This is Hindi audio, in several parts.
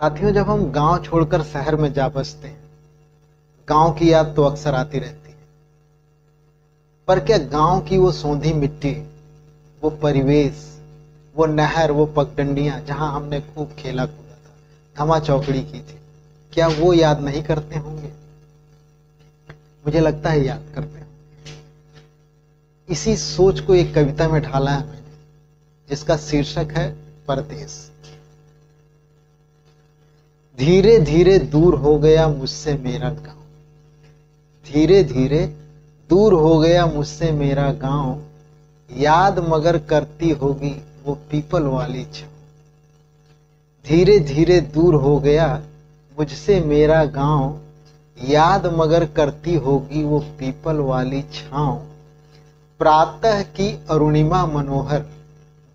साथियों, जब हम गांव छोड़कर शहर में जा बसते हैं, गांव की याद तो अक्सर आती रहती है। पर क्या गांव की वो सोंधी मिट्टी, वो परिवेश, वो नहर, वो पगडंडियां जहां हमने खूब खेला कूदा था, धमा चौकड़ी की थी, क्या वो याद नहीं करते होंगे? मुझे लगता है याद करते हैं। इसी सोच को एक कविता में ढाला है मैंने, जिसका शीर्षक है परदेश। धीरे धीरे दूर हो गया मुझसे मेरा गांव, धीरे धीरे दूर हो गया मुझसे मेरा गांव, याद मगर करती होगी वो पीपल वाली छाँव। धीरे धीरे दूर हो गया मुझसे मेरा गांव, याद मगर करती होगी वो पीपल वाली छाँव। प्रातः की अरुणिमा मनोहर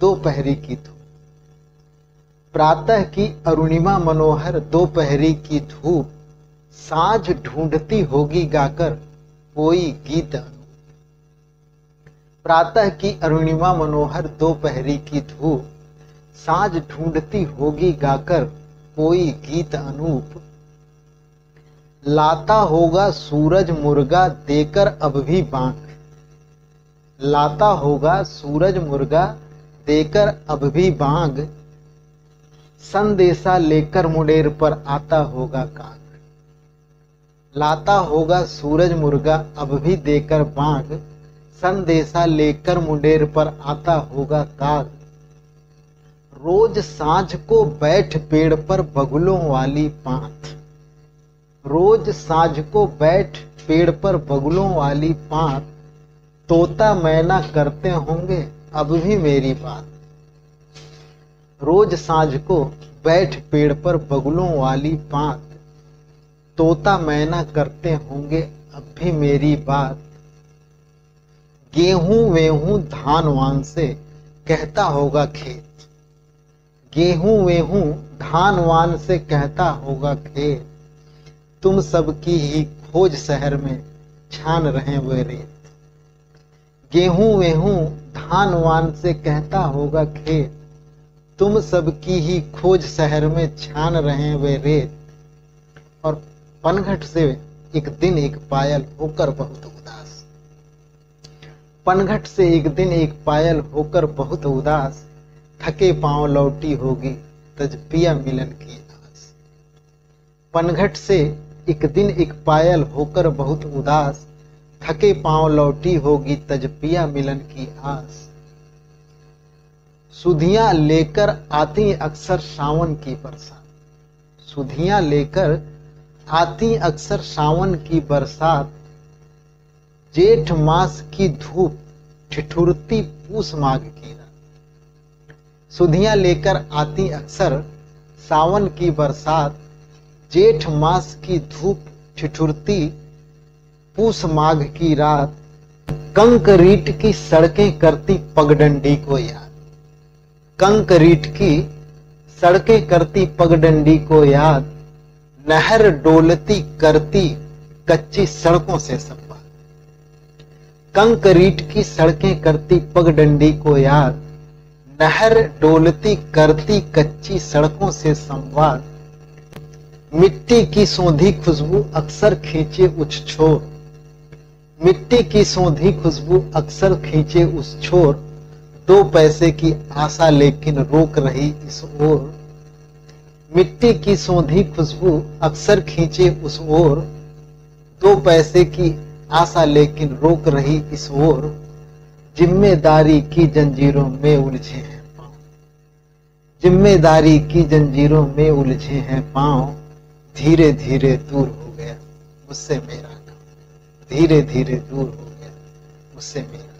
दोपहरी की धूप, प्रातः की अरुणिमा मनोहर दोपहरी की धूप, साँझ ढूंढती होगी गाकर कोई गीत अनूप। प्रातः की अरुणिमा मनोहर दोपहरी की धूप, साँझ ढूंढती होगी गाकर कोई गीत अनूप। लाता होगा सूरज मुर्गा देकर अब भी बांग, लाता होगा सूरज मुर्गा देकर अब भी बांग, संदेशा लेकर मुंडेर पर आता होगा काग। लाता होगा सूरज मुर्गा अब भी देकर बांग, संदेशा लेकर मुंडेर पर आता होगा काग। रोज सांझ को बैठ पेड़ पर बगुलों वाली पांत, रोज सांझ को बैठ पेड़ पर बगुलों वाली पांत, तोता मैना करते होंगे अब भी मेरी बात। रोज सांझ को बैठ पेड़ पर बगुलों वाली पांत, तोता मैना करते होंगे अब भी मेरी बात। गेहूं वेहूं धान वान से कहता होगा खेत, गेहूं वेहूं धान वान से कहता होगा खेत, तुम सबकी ही खोज शहर में छान रहे वे रेत। गेहूं वेहूं धान वान से कहता होगा खेत, तुम सबकी ही खोज शहर में छान रहे वे रेत। और पनघट से एक दिन एक पायल होकर बहुत उदास, पनघट से एक दिन एक पायल होकर बहुत उदास, थके पांव लौटी होगी तज पिया मिलन की आस। पनघट से एक दिन एक पायल होकर बहुत उदास, थके पांव लौटी होगी तज पिया मिलन की आस। सुधियां लेकर आती अक्सर सावन की बरसात, सुधियां लेकर आती अक्सर सावन की बरसात, जेठ मास की धूप ठिठुरती पूस माघ की रात। सुधियां लेकर आती अक्सर सावन की बरसात, जेठ मास की धूप ठिठुरती पूस माघ की रात। कंकरीट की सड़कें करती पगडंडी को याद, कंकरीट की सड़कें करती पगडंडी को याद, नहर डोलती करती कच्ची सड़कों से संवाद। कंकरीट की सड़कें करती पगडंडी को याद, नहर डोलती करती कच्ची सड़कों से संवाद। मिट्टी की सौंधी खुशबू अक्सर खींचे उस छोर, मिट्टी की सौंधी खुशबू अक्सर खींचे उस छोर, दो पैसे की आशा लेकिन रोक रही इस ओर। मिट्टी की सौंधी खुशबू अक्सर खींचे उस ओर, दो पैसे की आशा लेकिन रोक रही इस ओर। जिम्मेदारी की जंजीरों में उलझे हैं पांव, जिम्मेदारी की जंजीरों में उलझे हैं पांव, धीरे धीरे दूर हो गया मुझसे मेरा गांव, धीरे धीरे दूर हो गया मुझसे मेरा